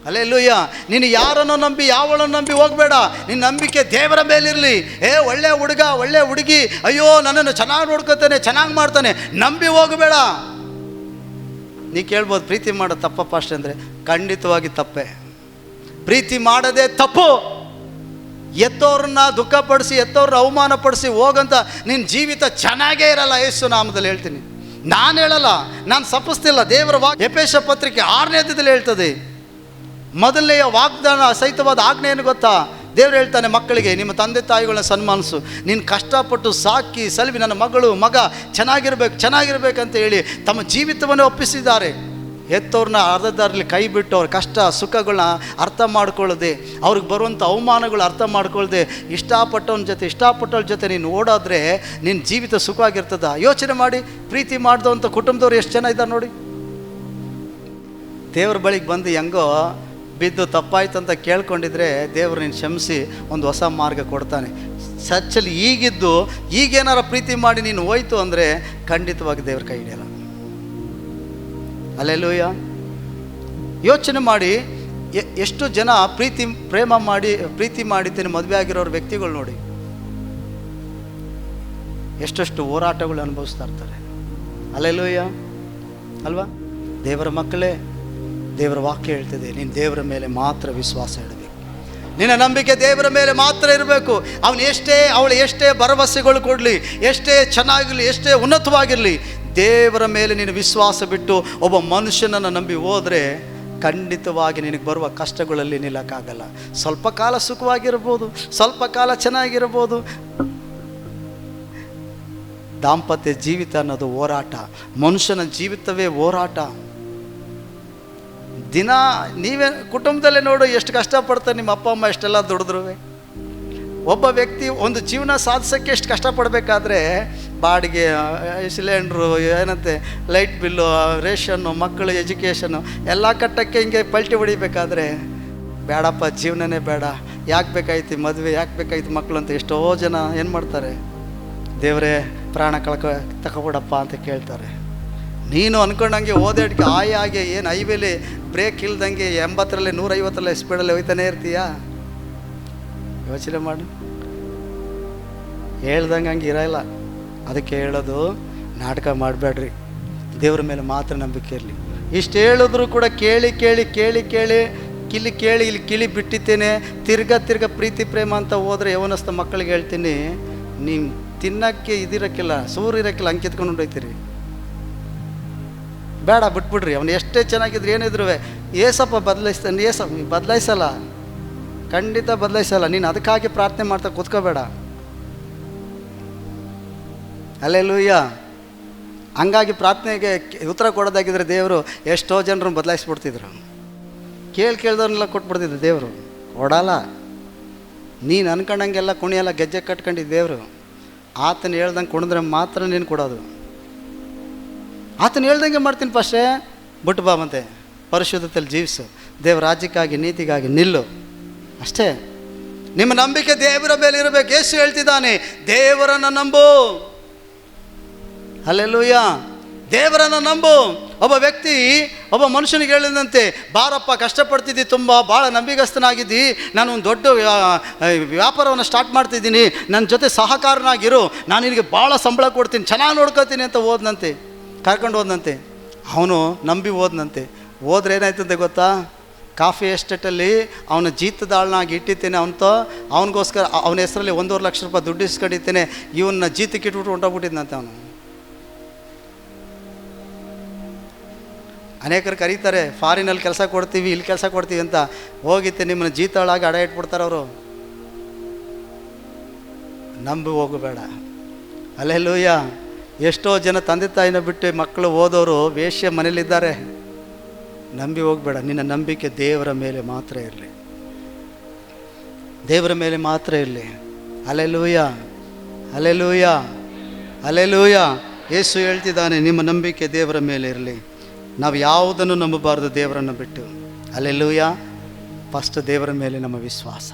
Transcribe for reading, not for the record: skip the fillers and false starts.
Hallelujah. ನೀನು ಯಾರನ್ನು ನಂಬಿ ಯಾವಳನ್ನು ನಂಬಿ ಹೋಗಬೇಡ. ನಿನ್ನ ನಂಬಿಕೆ ದೇವರ ಮೇಲಿರಲಿ. ಒಳ್ಳೆ ಹುಡುಗ ಒಳ್ಳೆ ಹುಡುಗಿ, ಅಯ್ಯೋ ನನ್ನನ್ನು ಚೆನ್ನಾಗಿ ನೋಡ್ಕೊತಾನೆ ಚೆನ್ನಾಗಿ ಮಾಡ್ತಾನೆ, ನಂಬಿ ಹೋಗಬೇಡ. ನೀ ಕೇಳ್ಬೋದು, ಪ್ರೀತಿ ಮಾಡೋದು ತಪ್ಪಪ್ಪ ಅಷ್ಟೇ ಅಂದರೆ ಖಂಡಿತವಾಗಿ ತಪ್ಪೇ. ಪ್ರೀತಿ ಮಾಡೋದೇ ತಪ್ಪು. ಎತ್ತವ್ರನ್ನ ದುಃಖಪಡಿಸಿ ಎತ್ತವ್ರನ್ನ ಅವಮಾನಪಡಿಸಿ ಹೋಗಂತ ನಿನ್ನ ಜೀವಿತ ಚೆನ್ನಾಗೇ ಇರಲ್ಲ. ಯೇಸು ನಾಮದಲ್ಲಿ ಹೇಳ್ತೀನಿ, ನಾನು ಹೇಳಲ್ಲ, ನಾನು ಸಪಿಸ್ತಿಲ್ಲ. ದೇವರ ಎಫೆಸ ಪತ್ರಿಕೆ 6ನೇ ಅಧ್ಯಾಯದಲ್ಲಿ ಹೇಳ್ತದೆ, ಮೊದಲನೆಯ ವಾಗ್ದಾನ ಸಹಿತವಾದ ಆಜ್ಞೆ ಏನು ಗೊತ್ತಾ? ದೇವರು ಹೇಳ್ತಾನೆ, ಮಕ್ಕಳಿಗೆ ನಿಮ್ಮ ತಂದೆ ತಾಯಿಗಳನ್ನ ಸನ್ಮಾನಿಸು. ನೀನು ಕಷ್ಟಪಟ್ಟು ಸಾಕಿ ಸಲುವಿ ನನ್ನ ಮಗಳು ಮಗ ಚೆನ್ನಾಗಿರ್ಬೇಕಂತ ಹೇಳಿ ತಮ್ಮ ಜೀವಿತವನ್ನು ಒಪ್ಪಿಸಿದ್ದಾರೆ. ಹೆತ್ತವ್ರನ್ನ ಅರ್ಧದಾರಲ್ಲಿ ಕೈ ಬಿಟ್ಟು ಅವ್ರ ಕಷ್ಟ ಸುಖಗಳನ್ನ ಅರ್ಥ ಮಾಡ್ಕೊಳ್ಳದೆ, ಅವ್ರಿಗೆ ಬರುವಂಥ ಅವಮಾನಗಳು ಅರ್ಥ ಮಾಡ್ಕೊಳ್ಳದೆ ಇಷ್ಟಪಟ್ಟವ್ರ ಜೊತೆ ನೀನು ಓಡೋದ್ರೆ ನಿನ್ನ ಜೀವಿತ ಸುಖವಾಗಿರ್ತದ? ಯೋಚನೆ ಮಾಡಿ. ಪ್ರೀತಿ ಮಾಡಿದಂಥ ಕುಟುಂಬದವ್ರು ಎಷ್ಟು ಜನ ಇದ್ದಾರೆ ನೋಡಿ. ದೇವ್ರ ಬಳಿಗೆ ಬಂದು ಹೆಂಗೋ ಬಿದ್ದು ತಪ್ಪಾಯ್ತು ಅಂತ ಕೇಳ್ಕೊಂಡಿದ್ರೆ ದೇವರು ನೀನು ಕ್ಷಮಿಸಿ ಒಂದು ಹೊಸ ಮಾರ್ಗ ಕೊಡ್ತಾನೆ. ಸಚ್ಚಲ್ಲಿ ಈಗಿದ್ದು ಈಗೇನಾರ ಪ್ರೀತಿ ಮಾಡಿ ನೀನು ಹೋಯ್ತು ಅಂದರೆ ಖಂಡಿತವಾಗಿ ದೇವ್ರ ಕೈ ಹಿಡಿಯಲ್ಲ. ಹಲ್ಲೆಲೂಯಾ. ಯೋಚನೆ ಮಾಡಿ, ಎಷ್ಟು ಜನ ಪ್ರೀತಿ ಮಾಡಿದ್ದೇನೆ ಮದುವೆ ಆಗಿರೋರು ವ್ಯಕ್ತಿಗಳು ನೋಡಿ, ಎಷ್ಟೆಷ್ಟು ಹೋರಾಟಗಳು ಅನುಭವಿಸ್ತಾ ಇರ್ತಾರೆ. ಹಲ್ಲೆಲೂಯಾ ಅಲ್ವಾ? ದೇವರ ಮಕ್ಕಳೇ, ದೇವರ ವಾಕ್ಯ ಹೇಳ್ತದೆ, ನೀನು ದೇವರ ಮೇಲೆ ಮಾತ್ರ ವಿಶ್ವಾಸ ಇಡಬೇಕು. ನಿನ್ನ ನಂಬಿಕೆ ದೇವರ ಮೇಲೆ ಮಾತ್ರ ಇರಬೇಕು. ಅವಳು ಎಷ್ಟೇ ಭರವಸೆಗಳು ಕೊಡಲಿ, ಎಷ್ಟೇ ಚೆನ್ನಾಗಿರಲಿ, ಎಷ್ಟೇ ಉನ್ನತವಾಗಿರಲಿ, ದೇವರ ಮೇಲೆ ನೀನು ವಿಶ್ವಾಸ ಬಿಟ್ಟು ಒಬ್ಬ ಮನುಷ್ಯನನ್ನು ನಂಬಿ ಹೋದರೆ ಖಂಡಿತವಾಗಿ ನಿನಗೆ ಬರುವ ಕಷ್ಟಗಳಲ್ಲಿ ನಿಲ್ಲಕ್ಕಾಗಲ್ಲ. ಸ್ವಲ್ಪ ಕಾಲ ಸುಖವಾಗಿರ್ಬೋದು, ಸ್ವಲ್ಪ ಕಾಲ ಚೆನ್ನಾಗಿರ್ಬೋದು. ದಾಂಪತ್ಯ ಜೀವಿತ ಅನ್ನೋದು ಹೋರಾಟ. ಮನುಷ್ಯನ ಜೀವಿತವೇ ಹೋರಾಟ. ದಿನ ನೀವೇ ಕುಟುಂಬದಲ್ಲೇ ನೋಡು, ಎಷ್ಟು ಕಷ್ಟಪಡ್ತಾರೆ ನಿಮ್ಮ ಅಪ್ಪ ಅಮ್ಮ ಎಷ್ಟೆಲ್ಲ ದುಡಿದ್ರು. ಒಬ್ಬ ವ್ಯಕ್ತಿ ಒಂದು ಜೀವನ ಸಾಧಿಸೋಕ್ಕೆ ಎಷ್ಟು ಕಷ್ಟಪಡಬೇಕಾದ್ರೆ ಬಾಡಿಗೆ, ಸಿಲಿಂಡ್ರು, ಏನಂತೆ ಲೈಟ್ ಬಿಲ್ಲು, ರೇಷನ್ನು, ಮಕ್ಕಳು ಎಜುಕೇಷನ್ನು ಎಲ್ಲ ಕಟ್ಟೋಕ್ಕೆ ಹಿಂಗೆ ಪಲ್ಟಿ ಹೊಡಿಬೇಕಾದ್ರೆ ಬೇಡಪ್ಪ, ಜೀವನನೇ ಬೇಡ, ಯಾಕೆ ಬೇಕಾಯ್ತು ಮದುವೆ, ಯಾಕೆ ಬೇಕಾಯ್ತು ಮಕ್ಕಳು ಅಂತ ಎಷ್ಟೋ ಜನ ಏನು ಮಾಡ್ತಾರೆ, ದೇವರೇ ಪ್ರಾಣ ತಗೊಬಿಡಪ್ಪ ಅಂತ ಕೇಳ್ತಾರೆ. ನೀನು ಅಂದ್ಕೊಂಡಂಗೆ ಓದಾಡಿಕೆ ಆಯಾಗೆ ಏನು ಹೈವೇಲಿ ಬ್ರೇಕ್ ಇಲ್ದಂಗೆ 80ರಲ್ಲಿ 150ರಲ್ಲಿ ಸ್ಪೀಡಲ್ಲಿ ಹೋಯ್ತಾನೆ ಇರ್ತೀಯಾ? ಯೋಚನೆ ಮಾಡು. ಹೇಳ್ದಂಗೆ ಹಂಗೆ ಇರಲ್ಲ. ಅದಕ್ಕೆ ಹೇಳೋದು, ನಾಟಕ ಮಾಡಬೇಡ್ರಿ, ದೇವ್ರ ಮೇಲೆ ಮಾತ್ರ ನಂಬಿಕೆ ಇರಲಿ. ಇಷ್ಟು ಹೇಳಿದ್ರು ಕೂಡ ಕೇಳಿ ಇಲ್ಲಿ ಕಿಳಿ ಬಿಟ್ಟಿದ್ದೇನೆ. ತಿರ್ಗ ಪ್ರೀತಿ ಪ್ರೇಮ ಅಂತ ಹೋದರೆ ಯವನಸ್ಥ ಮಕ್ಕಳಿಗೆ ಹೇಳ್ತೀನಿ, ನೀವು ತಿನ್ನೋಕ್ಕೆ ಇದಿರೋಕ್ಕಿಲ್ಲ, ಸೂರಿರೋಕ್ಕಿಲ್ಲ, ಅಂಕಿತ್ಕೊಂಡು ಹೊಂಟೋಯ್ತೀರಿ. ಬೇಡ, ಬಿಟ್ಬಿಡ್ರಿ. ಅವನು ಎಷ್ಟೇ ಚೆನ್ನಾಗಿದ್ರು ಏನಿದ್ರು ಏಸಪ್ಪ ಬದಲಾಯಿಸ್ತಾನೆ. ಬದಲಾಯಿಸಲ್ಲ, ಖಂಡಿತ ಬದಲಾಯಿಸಲ್ಲ. ನೀನು ಅದಕ್ಕಾಗಿ ಪ್ರಾರ್ಥನೆ ಮಾಡ್ತಾ ಕೂತ್ಕೋಬೇಡ. ಹಲ್ಲೆಲೂಯಾ. ಹಂಗಾಗಿ ಪ್ರಾರ್ಥನೆಗೆ ಉತ್ತರ ಕೊಡೋದಾಗಿದ್ರೆ ದೇವರು ಎಷ್ಟೋ ಜನರನ್ನು ಬದಲಾಯಿಸ್ಬಿಡ್ತಿದ್ರು. ಕೇಳ್ದವ್ರನ್ನೆಲ್ಲ ಕೊಟ್ಬಿಡ್ತಿದ್ರು ದೇವರು. ಕೊಡಲ್ಲ. ನೀನು ಅನ್ಕೊಂಡಂಗೆಲ್ಲ ಕುಣಿಯೆಲ್ಲ ಗೆಜ್ಜೆ ಕಟ್ಕೊಂಡಿದ್ದು ದೇವರು. ಆತನ ಹೇಳ್ದಂಗೆ ಕುಣಿದ್ರೆ ಮಾತ್ರ ನೀನು ಕೊಡೋದು. ಆತನ ಹೇಳ್ದಂಗೆ ಮಾಡ್ತೀನಿ ಫಸ್ಟೇ, ಬಿಟ್ಟು ಬಾ, ಮತ್ತೆ ಪರಿಶುದ್ಧತೆಯಲ್ಲಿ ಜೀವಿಸು, ದೇವರ ರಾಜ್ಯಕ್ಕಾಗಿ ನೀತಿಗಾಗಿ ನಿಲ್ಲು, ಅಷ್ಟೇ. ನಿಮ್ಮ ನಂಬಿಕೆ ದೇವರ ಮೇಲೆ ಇರಬೇಕು. ಯೇಸು ಹೇಳ್ತಿದ್ದಾನೆ, ದೇವರನ್ನು ನಂಬು. ಹಲ್ಲೆಲೂಯಾ. ದೇವರನ್ನು ನಂಬು. ಒಬ್ಬ ಮನುಷ್ಯನಿಗೆ ಹೇಳಿದಂತೆ, ಬಾರಪ್ಪ, ಕಷ್ಟಪಡ್ತಿದ್ದಿ, ತುಂಬ ಭಾಳ ನಂಬಿಗಸ್ತನಾಗಿದ್ದಿ, ನಾನು ಒಂದು ದೊಡ್ಡ ವ್ಯಾಪಾರವನ್ನು ಸ್ಟಾರ್ಟ್ ಮಾಡ್ತಿದ್ದೀನಿ, ನನ್ನ ಜೊತೆ ಸಹಕಾರನಾಗಿರು, ನಾನು ನಿನಗೆ ಭಾಳ ಸಂಬಳ ಕೊಡ್ತೀನಿ, ಚೆನ್ನಾಗಿ ನೋಡ್ಕೋತೀನಿ ಅಂತ ಕರ್ಕೊಂಡು ಹೋದಂತೆ. ಅವನು ನಂಬಿ ಹೋದನಂತೆ. ಹೋದ್ರೆ ಏನಾಯ್ತಂತೆ ಗೊತ್ತಾ? ಕಾಫಿ ಎಸ್ಟೇಟಲ್ಲಿ ಅವನ ಜೀತದಾಳನಾಗಿ ಇಟ್ಟಿದ್ದೇನೆ, ಅವನಿಗೋಸ್ಕರ ಅವನ ಹೆಸರಲ್ಲಿ 1.5 ಲಕ್ಷ ರೂಪಾಯಿ ದುಡ್ಡು ಇಸ್ಕೊಂಡಿದ್ದೇನೆ, ಇವನ್ನ ಜೀತಕ್ಕೆ ಇಟ್ಬಿಟ್ಟು ಹೊಂಟೋಗ್ಬಿಟ್ಟಿದ್ದಂತೆ ಅವನು. ಅನೇಕರು ಕರೀತಾರೆ, ಫಾರಿನಲ್ಲಿ ಕೆಲಸ ಕೊಡ್ತೀವಿ, ಇಲ್ಲಿ ಕೆಲಸ ಕೊಡ್ತೀವಿ ಅಂತ. ಹೋಗಿತ್ತೆ ನಿಮ್ಮನ್ನ ಜೀತಾಳಾಗಿ ಅಡ ಇಟ್ಬಿಡ್ತಾರೆ ಅವರು. ನಂಬಿ ಹೋಗಬೇಡ. ಹಲ್ಲೆಲೂಯಾ. ಎಷ್ಟೋ ಜನ ತಂದೆ ತಾಯಿನ ಬಿಟ್ಟು ಮಕ್ಕಳು ಓದೋರು ವೇಶ್ಯ ಮನೇಲಿದ್ದಾರೆ. ನಂಬಿ ಹೋಗಬೇಡ. ನಿನ್ನ ನಂಬಿಕೆ ದೇವರ ಮೇಲೆ ಮಾತ್ರ ಇರಲಿ, ದೇವರ ಮೇಲೆ ಮಾತ್ರ ಇರಲಿ. Hallelujah, hallelujah, hallelujah. ಯೇಸು ಹೇಳ್ತಿದ್ದಾನೆ, ನಿಮ್ಮ ನಂಬಿಕೆ ದೇವರ ಮೇಲೆ ಇರಲಿ. ನಾವು ಯಾವುದನ್ನು ನಂಬಬಾರ್ದು ದೇವರನ್ನು ಬಿಟ್ಟು. ಹಲ್ಲೆಲೂಯಾ. ಫಸ್ಟ್ ದೇವರ ಮೇಲೆ ನಮ್ಮ ವಿಶ್ವಾಸ.